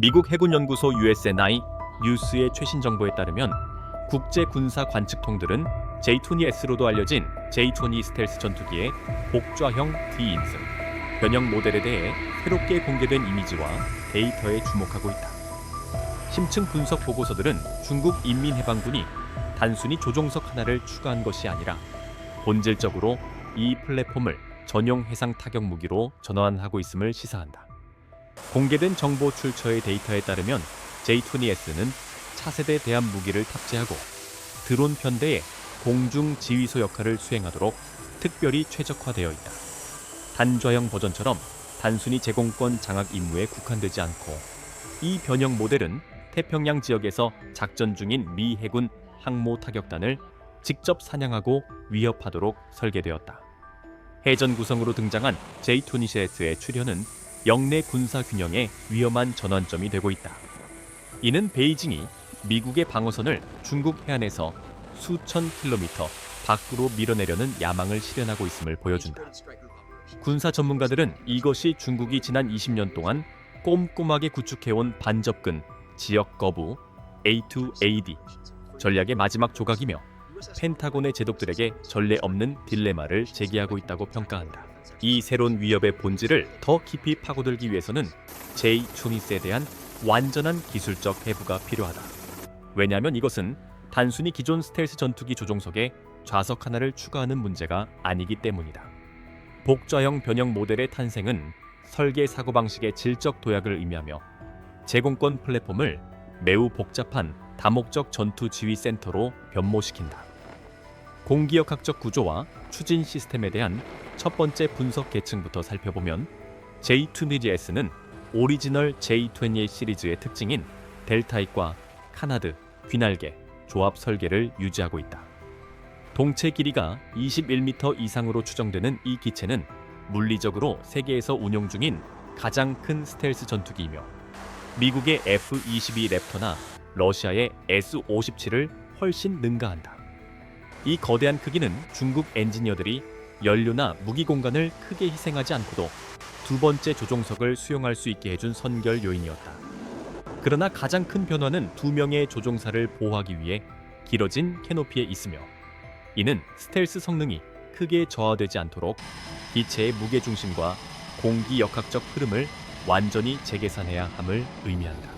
미국 해군연구소 USNI 뉴스의 최신 정보에 따르면 국제 군사 관측통들은 J-20S로도 알려진 J-20 스텔스 전투기의 복좌형 D인승 변형 모델에 대해 새롭게 공개된 이미지와 데이터에 주목하고 있다. 심층 분석 보고서들은 중국 인민해방군이 단순히 조종석 하나를 추가한 것이 아니라 본질적으로 이 플랫폼을 전용 해상 타격 무기로 전환하고 있음을 시사한다. 공개된 정보 출처의 데이터에 따르면 J-20S는 차세대 대함 무기를 탑재하고 드론 편대의 공중 지휘소 역할을 수행하도록 특별히 최적화되어 있다. 단좌형 버전처럼 단순히 제공권 장악 임무에 국한되지 않고 이 변형 모델은 태평양 지역에서 작전 중인 미 해군 항모 타격단을 직접 사냥하고 위협하도록 설계되었다. 해전 구성으로 등장한 J-20S의 출현은 영내 군사 균형의 위험한 전환점이 되고 있다. 이는 베이징이 미국의 방어선을 중국 해안에서 수천 킬로미터 밖으로 밀어내려는 야망을 실현하고 있음을 보여준다. 군사 전문가들은 이것이 중국이 지난 20년 동안 꼼꼼하게 구축해온 반접근, 지역 거부, A2AD 전략의 마지막 조각이며 펜타곤의 제독들에게 전례 없는 딜레마를 제기하고 있다고 평가한다. 이 새로운 위협의 본질을 더 깊이 파고들기 위해서는 J-20에 대한 완전한 기술적 해부가 필요하다. 왜냐하면 이것은 단순히 기존 스텔스 전투기 조종석에 좌석 하나를 추가하는 문제가 아니기 때문이다. 복좌형 변형 모델의 탄생은 설계 사고방식의 질적 도약을 의미하며 제공권 플랫폼을 매우 복잡한 다목적 전투 지휘 센터로 변모시킨다. 공기역학적 구조와 추진 시스템에 대한 첫 번째 분석 계층부터 살펴보면 J-20S는 오리지널 J-20 시리즈의 특징인 델타익과 카나드, 귀날개, 조합 설계를 유지하고 있다. 동체 길이가 21m 이상으로 추정되는 이 기체는 물리적으로 세계에서 운용 중인 가장 큰 스텔스 전투기이며 미국의 F-22 랩터나 러시아의 S-57을 훨씬 능가한다. 이 거대한 크기는 중국 엔지니어들이 연료나 무기 공간을 크게 희생하지 않고도 두 번째 조종석을 수용할 수 있게 해준 선결 요인이었다. 그러나 가장 큰 변화는 두 명의 조종사를 보호하기 위해 길어진 캐노피에 있으며 이는 스텔스 성능이 크게 저하되지 않도록 기체의 무게중심과 공기역학적 흐름을 완전히 재계산해야 함을 의미한다.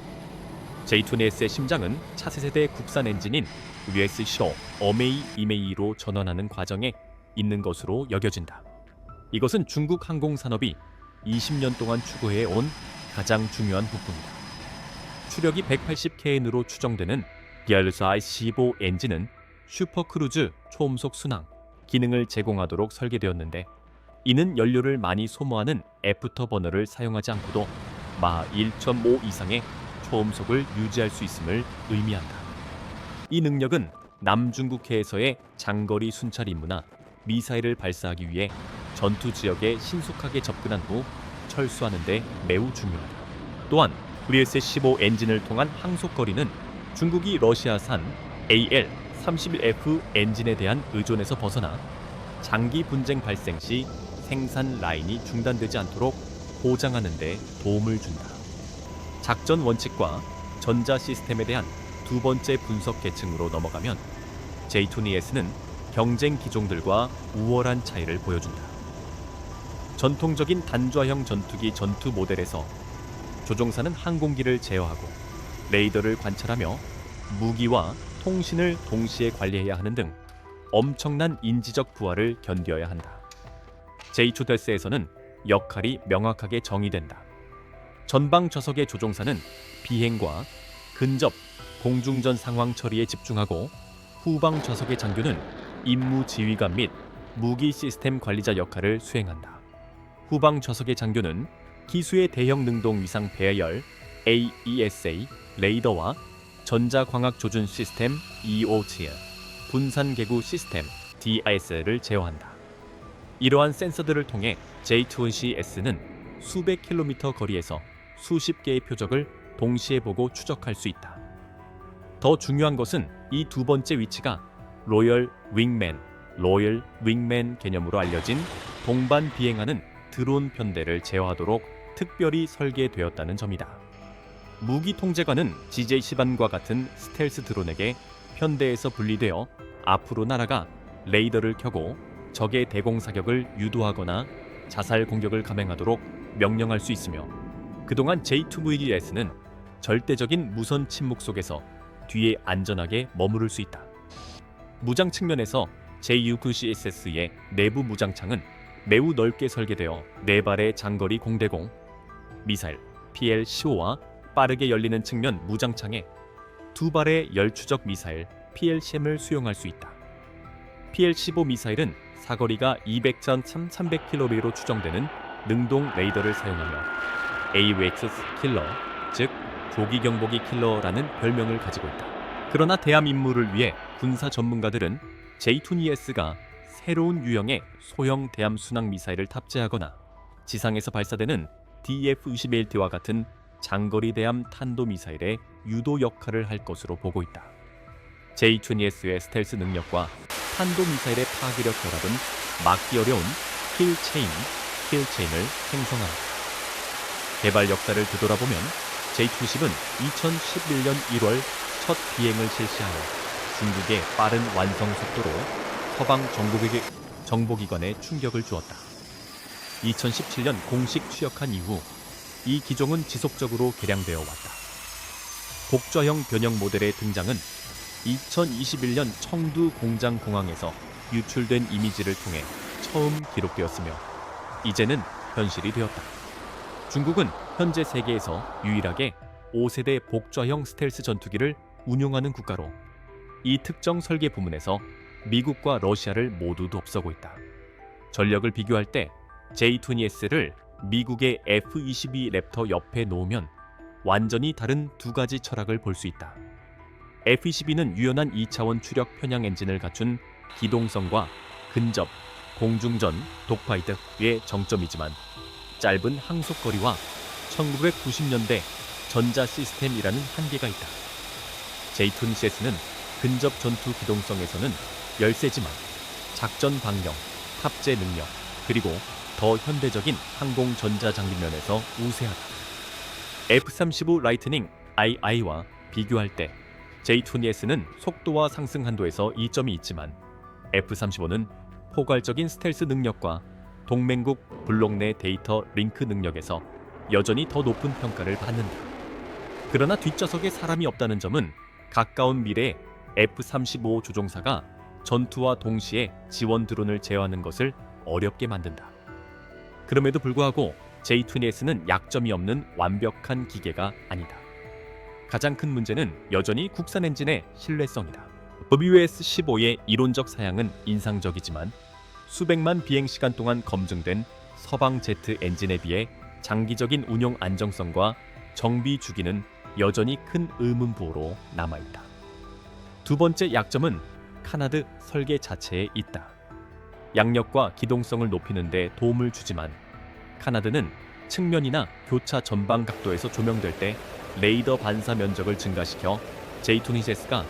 J-20S의 심장은 차세대 국산 엔진인 US Shaw 어메이 이메이로 전환하는 과정에 있는 것으로 여겨진다. 이것은 중국 항공산업이 20년 동안 추구해온 가장 중요한 부분이다. 추력이 180kn으로 추정되는 DLSI-15 엔진은 슈퍼크루즈 초음속 순항 기능을 제공하도록 설계되었는데 이는 연료를 많이 소모하는 애프터버너를 사용하지 않고도 마하 1.5 이상의 초음속을 유지할 수 있음을 의미한다. 이 능력은 남중국해에서의 장거리 순찰 임무나 미사일을 발사하기 위해 전투 지역에 신속하게 접근한 후 철수하는 데 매우 중요하다. 또한 VS-15 엔진을 통한 항속거리는 중국이 러시아산 AL-31F 엔진에 대한 의존에서 벗어나 장기 분쟁 발생 시 생산 라인이 중단되지 않도록 보장하는 데 도움을 준다. 작전 원칙과 전자 시스템에 대한 두 번째 분석 계층으로 넘어가면 J-20S는 경쟁 기종들과 우월한 차이를 보여준다. 전통적인 단좌형 전투기 전투 모델에서 조종사는 항공기를 제어하고 레이더를 관찰하며 무기와 통신을 동시에 관리해야 하는 등 엄청난 인지적 부하를 견뎌야 한다. J-20S에서는 역할이 명확하게 정의된다. 전방 좌석의 조종사는 비행과 근접, 공중전 상황 처리에 집중하고 후방 좌석의 장교는 임무 지휘관 및 무기 시스템 관리자 역할을 수행한다. 후방 좌석의 장교는 기수의 대형 능동 위상 배열 AESA 레이더와 전자광학 조준 시스템 EOTL, 분산 계구 시스템 DISL을 제어한다. 이러한 센서들을 통해 J-20S는 수백 킬로미터 거리에서 수십 개의 표적을 동시에 보고 추적할 수 있다. 더 중요한 것은 이 두 번째 위치가 로열 윙맨 개념으로 알려진 동반 비행하는 드론 편대를 제어하도록 특별히 설계되었다는 점이다. 무기 통제관은 GJ-10안과 같은 스텔스 드론에게 편대에서 분리되어 앞으로 날아가 레이더를 켜고 적의 대공 사격을 유도하거나 자살 공격을 감행하도록 명령할 수 있으며, 그동안 J2VDS는 절대적인 무선 침묵 속에서 뒤에 안전하게 머무를 수 있다. 무장 측면에서 JU9CSS의 내부 무장창은 매우 넓게 설계되어 4발의 장거리 공대공 미사일 PL-15와 빠르게 열리는 측면 무장창에 2발의 열추적 미사일 PL-10을 수용할 수 있다. PL-15 미사일은 사거리가 200-300km로 추정되는 능동 레이더를 사용하며 AWACS 킬러, 즉 조기 경보기 킬러라는 별명을 가지고 있다. 그러나 대함 임무를 위해 군사 전문가들은 J2ES가 새로운 유형의 소형 대함 순항 미사일을 탑재하거나 지상에서 발사되는 DF-21T와 같은 장거리 대함 탄도 미사일의 유도 역할을 할 것으로 보고 있다. J2ES의 스텔스 능력과 탄도 미사일의 파괴력 결합은 막기 어려운 킬체인을 생성한다. 개발 역사를 되돌아보면 J210은 2011년 1월 첫 비행을 실시하여 중국의 빠른 완성 속도로 서방 정보기관에 충격을 주었다. 2017년 공식 취역한 이후 이 기종은 지속적으로 개량되어 왔다. 복좌형 변형 모델의 등장은 2021년 청두 공장 공항에서 유출된 이미지를 통해 처음 기록되었으며 이제는 현실이 되었다. 중국은 현재 세계에서 유일하게 5세대 복좌형 스텔스 전투기를 운용하는 국가로 이 특정 설계 부문에서 미국과 러시아를 모두 돕서고 있다. 전력을 비교할 때 J2ES를 미국의 F-22 랩터 옆에 놓으면 완전히 다른 두 가지 철학을 볼 수 있다. F-22는 유연한 2차원 추력 편향 엔진을 갖춘 기동성과 근접, 공중전, 독파이트의 정점이지만 짧은 항속거리와 1990년대 전자 시스템이라는 한계가 있다. J2ES는 근접 전투 기동성에서는 열세지만 작전 방영, 탑재 능력, 그리고 더 현대적인 항공 전자 장비면에서 우세하다. F-35 라이트닝 II와 비교할 때 J2ES는 속도와 상승 한도에서 이점이 있지만 F-35는 포괄적인 스텔스 능력과 동맹국 블록 내 데이터 링크 능력에서 여전히 더 높은 평가를 받는다. 그러나 뒷좌석에 사람이 없다는 점은 가까운 미래에 F-35 조종사가 전투와 동시에 지원 드론을 제어하는 것을 어렵게 만든다. 그럼에도 불구하고 J2ES는 약점이 없는 완벽한 기계가 아니다. 가장 큰 문제는 여전히 국산 엔진의 신뢰성이다. WS-15의 이론적 사양은 인상적이지만 수백만 비행시간 동안 검증된 서방 제트 엔진에 비해 장기적인 운용 안정성과 정비 주기는 여전히 큰 의문부호로 남아있다. 두 번째 약점은 카나드 설계 자체에 있다. 양력과 기동성을 높이는 데 도움을 주지만 카나드는 측면이나 교차 전방 각도에서 조명될 때 레이더 반사 면적을 증가시켜 J2ES가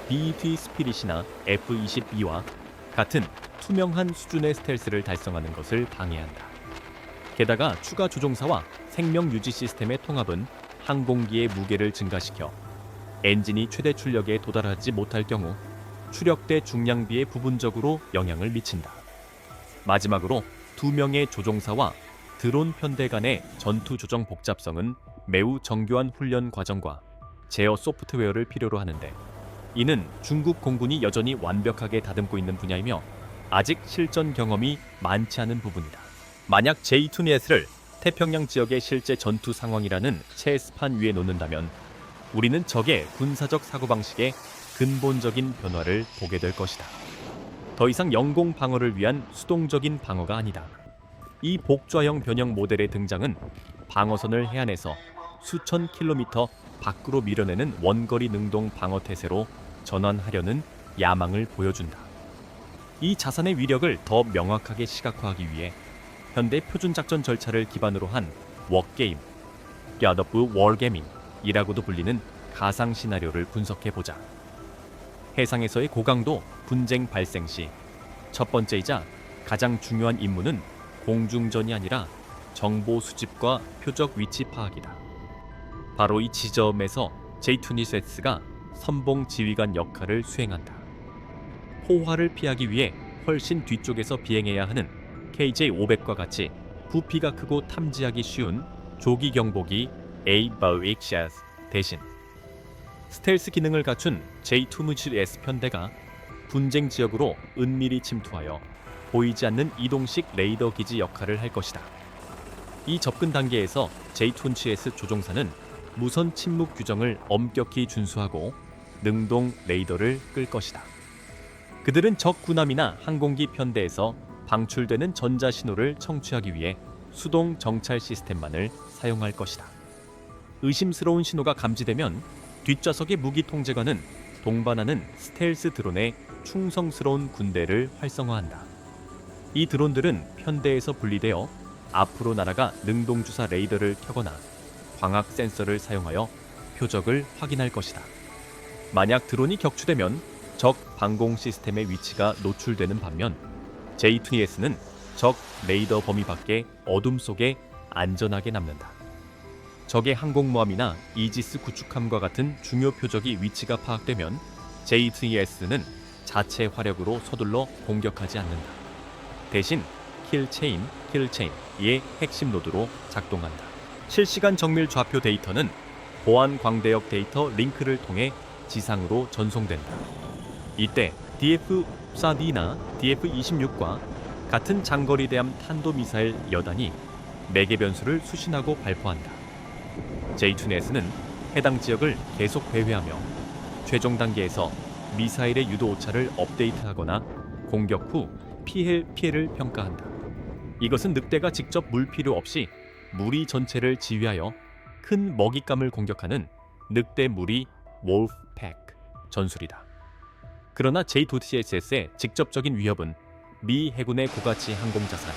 BET 스피릿이나 F-22와 같은 투명한 수준의 스텔스를 달성하는 것을 방해한다. 게다가 추가 조종사와 생명 유지 시스템의 통합은 항공기의 무게를 증가시켜 엔진이 최대 출력에 도달하지 못할 경우 추력대 중량비에 부분적으로 영향을 미친다. 마지막으로 2명의 조종사와 드론 편대 간의 전투 조정 복잡성은 매우 정교한 훈련 과정과 제어 소프트웨어를 필요로 하는데 이는 중국 공군이 여전히 완벽하게 다듬고 있는 분야이며 아직 실전 경험이 많지 않은 부분이다. 만약 J2ES를 태평양 지역의 실제 전투 상황이라는 체스판 위에 놓는다면 우리는 적의 군사적 사고방식에 근본적인 변화를 보게 될 것이다. 더 이상 영공 방어를 위한 수동적인 방어가 아니다. 이 복좌형 변형 모델의 등장은 방어선을 해안에서 수천 킬로미터 밖으로 밀어내는 원거리 능동 방어 태세로 전환하려는 야망을 보여준다. 이 자산의 위력을 더 명확하게 시각화하기 위해 현대 표준 작전 절차를 기반으로 한 워게임, God of Wargaming이라고도 불리는 가상 시나리오를 분석해보자. 해상에서의 고강도 분쟁 발생 시 첫 번째이자 가장 중요한 임무는 공중전이 아니라 정보 수집과 표적 위치 파악이다. 바로 이 지점에서 J-22S가 선봉 지휘관 역할을 수행한다. 포화를 피하기 위해 훨씬 뒤쪽에서 비행해야 하는 KJ-500과 같이 부피가 크고 탐지하기 쉬운 조기 경보기 A-BAWX 대신 스텔스 기능을 갖춘 J-22S 편대가 분쟁 지역으로 은밀히 침투하여 보이지 않는 이동식 레이더 기지 역할을 할 것이다. 이 접근 단계에서 J-22S 조종사는 무선 침묵 규정을 엄격히 준수하고 능동 레이더를 끌 것이다. 그들은 적 군함이나 항공기 편대에서 방출되는 전자 신호를 청취하기 위해 수동 정찰 시스템만을 사용할 것이다. 의심스러운 신호가 감지되면 뒷좌석의 무기 통제관은 동반하는 스텔스 드론의 충성스러운 군대를 활성화한다. 이 드론들은 편대에서 분리되어 앞으로 날아가 능동주사 레이더를 켜거나 광학 센서를 사용하여 표적을 확인할 것이다. 만약 드론이 격추되면 적 방공 시스템의 위치가 노출되는 반면 J-22S는 적 레이더 범위 밖의 어둠 속에 안전하게 남는다. 적의 항공모함이나 이지스 구축함과 같은 중요 표적이 위치가 파악되면 J-22S는 자체 화력으로 서둘러 공격하지 않는다. 대신 킬체인의 핵심 노드로 작동한다. 실시간 정밀 좌표 데이터는 보안 광대역 데이터 링크를 통해 지상으로 전송된다. 이때 DF-4D나 DF-26과 같은 장거리 대함 탄도미사일 여단이 매개 변수를 수신하고 발포한다. J-22S는 해당 지역을 계속 배회하며 최종 단계에서 미사일의 유도 오차를 업데이트하거나 공격 후 피해를 평가한다. 이것은 늑대가 직접 물 필요 없이 무리 전체를 지휘하여 큰 먹잇감을 공격하는 늑대 무리 wolfpack 전술이다. 그러나 J-22S의 직접적인 위협은 미 해군의 고가치 항공자산,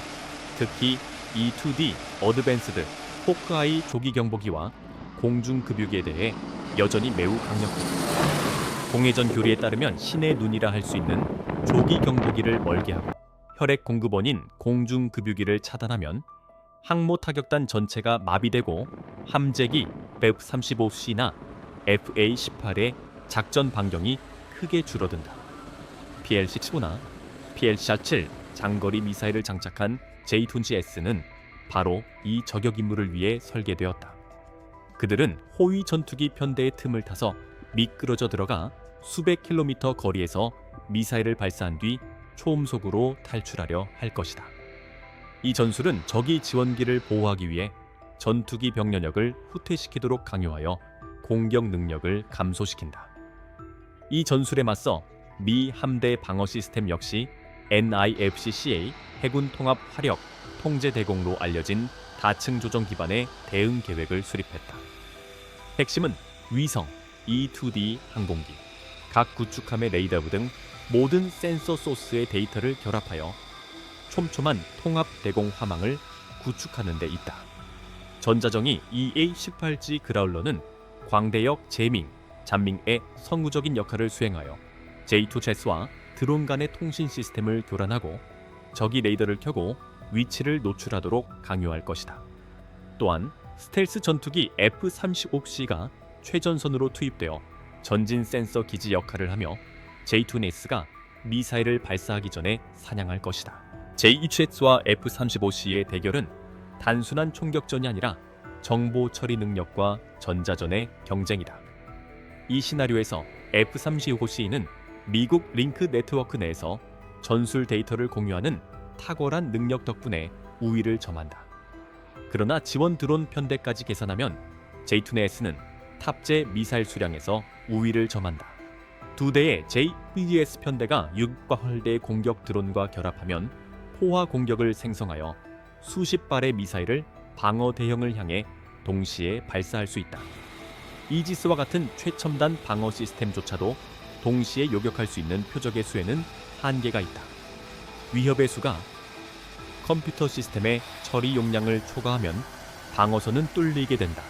특히 E-2D 어드밴스드 호크아이 조기 경보기와 공중급유기에 대해 여전히 매우 강력하다. 공해전 교리에 따르면 신의 눈이라 할 수 있는 조기 경보기를 멀게하고 혈액 공급원인 공중급유기를 차단하면 항모 타격단 전체가 마비되고 함재기 F-35C나 FA-18의 작전 반경이 크게 줄어든다. PL-15나 PL-7 장거리 미사일을 장착한 J-22S는 바로 이 저격 임무를 위해 설계되었다. 그들은 호위 전투기 편대의 틈을 타서 미끄러져 들어가 수백 킬로미터 거리에서 미사일을 발사한 뒤 초음속으로 탈출하려 할 것이다. 이 전술은 적이 지원기를 보호하기 위해 전투기 병력을 후퇴시키도록 강요하여 공격 능력을 감소시킨다. 이 전술에 맞서 미 함대 방어 시스템 역시 NIFC-CA 해군 통합 화력 통제 대공로 알려진 다층 조정 기반의 대응 계획을 수립했다. 핵심은 위성, E-2D 항공기, 각 구축함의 레이더 등 모든 센서 소스의 데이터를 결합하여 촘촘한 통합 대공 화망을 구축하는 데 있다. 전자정이 EA-18G 그라울러는 광대역 재밍, 잠밍의 성우적인 역할을 수행하여 J-22S와 드론 간의 통신 시스템을 교란하고 적이 레이더를 켜고 위치를 노출하도록 강요할 것이다. 또한 스텔스 전투기 F-35C가 최전선으로 투입되어 전진 센서 기지 역할을 하며 J-22S가 미사일을 발사하기 전에 사냥할 것이다. J-22S와 F-35C의 대결은 단순한 총격전이 아니라 정보 처리 능력과 전자전의 경쟁이다. 이 시나리오에서 F-35C는 미국 링크 네트워크 내에서 전술 데이터를 공유하는 탁월한 능력 덕분에 우위를 점한다. 그러나 지원 드론 편대까지 계산하면 J-22S는 탑재 미사일 수량에서 우위를 점한다. 두 대의 J-22S 편대가 유격과 헐대의 공격 드론과 결합하면 포화 공격을 생성하여 수십 발의 미사일을 방어 대형을 향해 동시에 발사할 수 있다. 이지스와 같은 최첨단 방어 시스템조차도 동시에 요격할 수 있는 표적의 수에는 한계가 있다. 위협의 수가 컴퓨터 시스템의 처리 용량을 초과하면 방어선은 뚫리게 된다.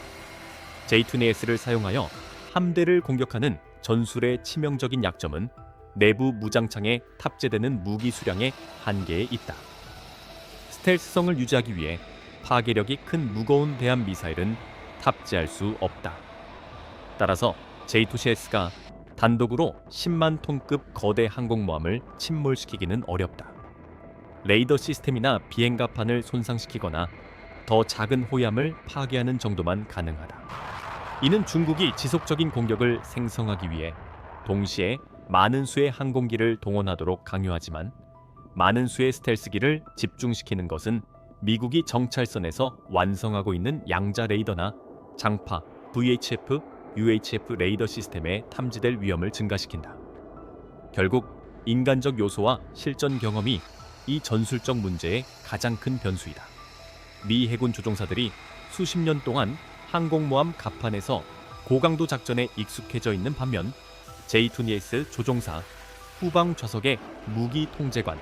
J-22S를 사용하여 함대를 공격하는 전술의 치명적인 약점은 내부 무장창에 탑재되는 무기 수량의 한계에 있다. 스텔스성을 유지하기 위해 파괴력이 큰 무거운 대함 미사일은 탑재할 수 없다. 따라서 J2CS가 단독으로 10만 톤급 거대 항공모함을 침몰시키기는 어렵다. 레이더 시스템이나 비행갑판을 손상시키거나 더 작은 호위함을 파괴하는 정도만 가능하다. 이는 중국이 지속적인 공격을 생성하기 위해 동시에 많은 수의 항공기를 동원하도록 강요하지만 많은 수의 스텔스기를 집중시키는 것은 미국이 정찰선에서 완성하고 있는 양자 레이더나 장파, VHF, UHF 레이더 시스템에 탐지될 위험을 증가시킨다. 결국 인간적 요소와 실전 경험이 이 전술적 문제의 가장 큰 변수이다. 미 해군 조종사들이 수십 년 동안 항공모함 갑판에서 고강도 작전에 익숙해져 있는 반면 J2ES 조종사, 후방 좌석의 무기 통제관,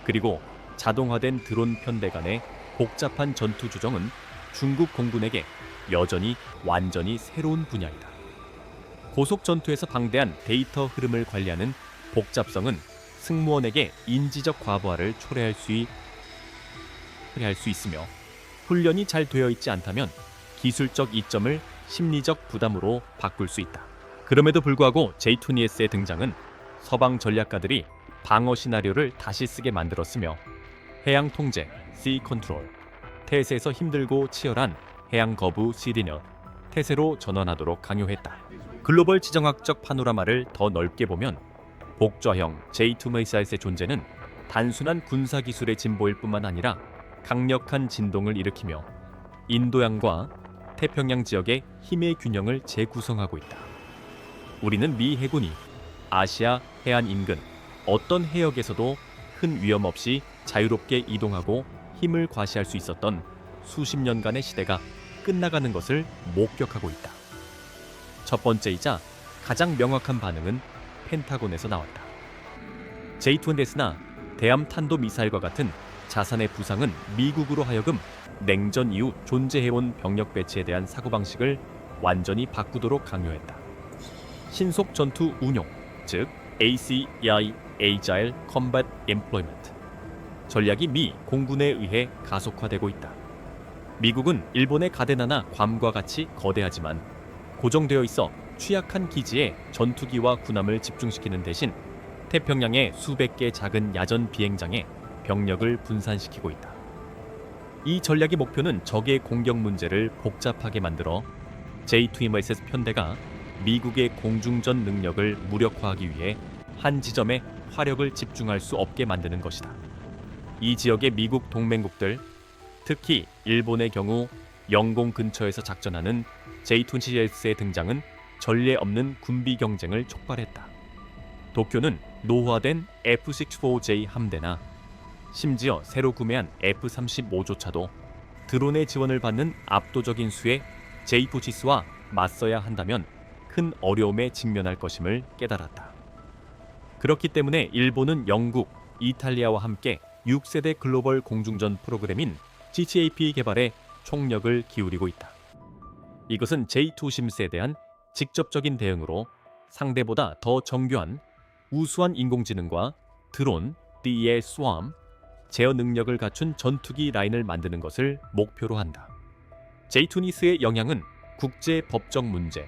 그리고 자동화된 드론 편대 간의 복잡한 전투 조정은 중국 공군에게 여전히 완전히 새로운 분야이다. 고속 전투에서 방대한 데이터 흐름을 관리하는 복잡성은 승무원에게 인지적 과부하를 초래할 수 있으며 훈련이 잘 되어 있지 않다면 기술적 이점을 심리적 부담으로 바꿀 수 있다. 그럼에도 불구하고 J2ES의 등장은 서방 전략가들이 방어 시나리오를 다시 쓰게 만들었으며 해양 통제, Sea Control, 태세에서 힘들고 치열한 해양 거부 시리너, 태세로 전환하도록 강요했다. 글로벌 지정학적 파노라마를 더 넓게 보면 복좌형 J2ES의 존재는 단순한 군사기술의 진보일 뿐만 아니라 강력한 진동을 일으키며 인도양과 태평양 지역의 힘의 균형을 재구성하고 있다. 우리는 미 해군이 아시아 해안 인근 어떤 해역에서도 큰 위험 없이 자유롭게 이동하고 힘을 과시할 수 있었던 수십 년간의 시대가 끝나가는 것을 목격하고 있다. 첫 번째이자 가장 명확한 반응은 펜타곤에서 나왔다. J2ES나 대함 탄도 미사일과 같은 자산의 부상은 미국으로 하여금 냉전 이후 존재해온 병력 배치에 대한 사고방식을 완전히 바꾸도록 강요했다. 신속 전투 운용, 즉 ACEI (Agile Combat Employment) 전략이 미 공군에 의해 가속화되고 있다. 미국은 일본의 가데나나 괌과 같이 거대하지만 고정되어 있어 취약한 기지에 전투기와 군함을 집중시키는 대신 태평양의 수백 개 작은 야전 비행장에 병력을 분산시키고 있다. 이 전략의 목표는 적의 공격 문제를 복잡하게 만들어 J2ES 편대가 미국의 공중전 능력을 무력화하기 위해 한 지점에 화력을 집중할 수 없게 만드는 것이다. 이 지역의 미국 동맹국들, 특히 일본의 경우 영공 근처에서 작전하는 J2ES의 등장은 전례 없는 군비 경쟁을 촉발했다. 도쿄는 노후화된 F-64J 함대나 심지어 새로 구매한 F-35조차도 드론의 지원을 받는 압도적인 수의 J2GS와 맞서야 한다면 큰 어려움에 직면할 것임을 깨달았다. 그렇기 때문에 일본은 영국, 이탈리아와 함께 6세대 글로벌 공중전 프로그램인 GCAP 개발에 총력을 기울이고 있다. 이것은 J2심스에 대한 직접적인 대응으로 상대보다 더 정교한 우수한 인공지능과 드론, DE의 스왑, 제어 능력을 갖춘 전투기 라인을 만드는 것을 목표로 한다. J2ES의 영향은 국제 법적 문제,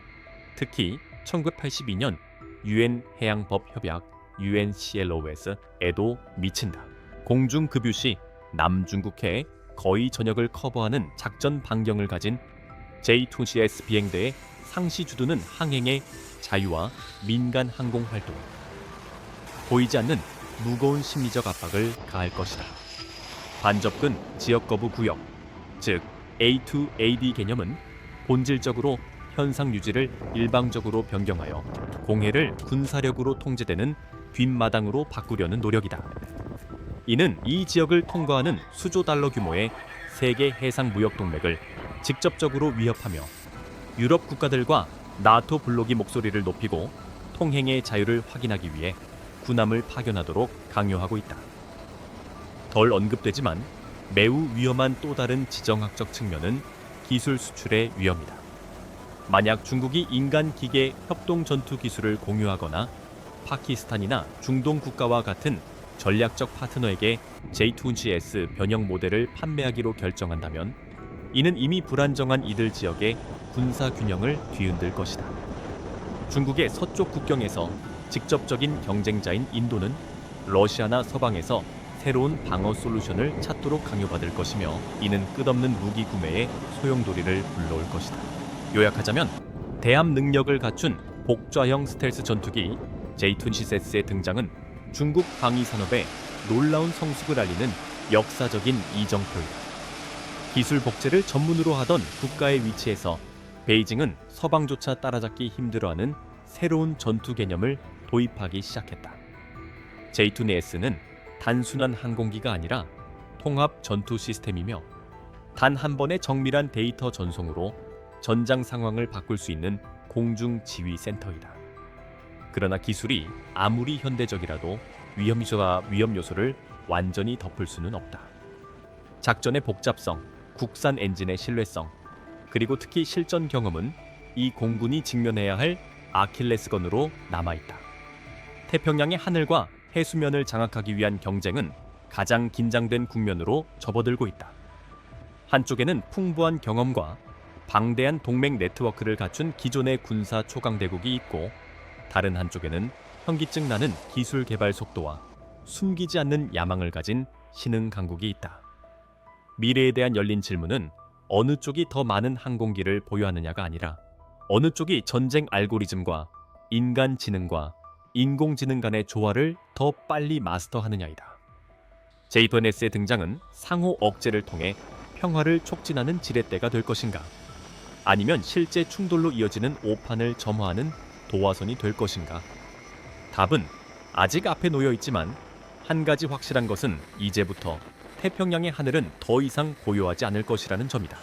특히 1982년 UN 해양법 협약 UNCLOS에도 미친다. 공중급유 시 남중국해의 거의 전역을 커버하는 작전 반경을 가진 J2CS 비행대의 상시 주도는 항행의 자유와 민간 항공 활동, 보이지 않는 무거운 심리적 압박을 가할 것이다. 반접근 지역 거부 구역, 즉 A2AD 개념은 본질적으로 현상 유지를 일방적으로 변경하여 공해를 군사력으로 통제되는 뒷마당으로 바꾸려는 노력이다. 이는 이 지역을 통과하는 수조 달러 규모의 세계 해상 무역 동맥을 직접적으로 위협하며 유럽 국가들과 나토 블록이 목소리를 높이고 통행의 자유를 확인하기 위해 군함을 파견하도록 강요하고 있다. 덜 언급되지만 매우 위험한 또 다른 지정학적 측면은 기술 수출의 위험이다. 만약 중국이 인간 기계 협동 전투 기술을 공유하거나 파키스탄이나 중동 국가와 같은 전략적 파트너에게 J2GS 변형 모델을 판매하기로 결정한다면 이는 이미 불안정한 이들 지역의 군사 균형을 뒤흔들 것이다. 중국의 서쪽 국경에서 직접적인 경쟁자인 인도는 러시아나 서방에서 새로운 방어 솔루션을 찾도록 강요받을 것이며, 이는 끝없는 무기 구매에 소용돌이를 불러올 것이다. 요약하자면 대함 능력을 갖춘 복좌형 스텔스 전투기 J-26S의 등장은 중국 방위 산업의 놀라운 성숙을 알리는 역사적인 이정표이다. 기술 복제를 전문으로 하던 국가의 위치에서 베이징은 서방조차 따라잡기 힘들어하는 새로운 전투 개념을 도입하기 시작했다. J-26S는 단순한 항공기가 아니라 통합 전투 시스템이며, 단 한 번의 정밀한 데이터 전송으로 전장 상황을 바꿀 수 있는 공중 지휘 센터이다. 그러나 기술이 아무리 현대적이라도 위험 요소를 완전히 덮을 수는 없다. 작전의 복잡성, 국산 엔진의 신뢰성, 그리고 특히 실전 경험은 이 공군이 직면해야 할 아킬레스건으로 남아있다. 태평양의 하늘과 해수면을 장악하기 위한 경쟁은 가장 긴장된 국면으로 접어들고 있다. 한쪽에는 풍부한 경험과 방대한 동맹 네트워크를 갖춘 기존의 군사 초강대국이 있고, 다른 한쪽에는 현기증 나는 기술 개발 속도와 숨기지 않는 야망을 가진 신흥 강국이 있다. 미래에 대한 열린 질문은 어느 쪽이 더 많은 항공기를 보유하느냐가 아니라 어느 쪽이 전쟁 알고리즘과 인간 지능과 인공지능 간의 조화를 더 빨리 마스터하느냐이다. J-26S의 등장은 상호 억제를 통해 평화를 촉진하는 지렛대가 될 것인가, 아니면 실제 충돌로 이어지는 오판을 점화하는 도화선이 될 것인가? 답은 아직 앞에 놓여 있지만, 한 가지 확실한 것은 이제부터 태평양의 하늘은 더 이상 고요하지 않을 것이라는 점이다.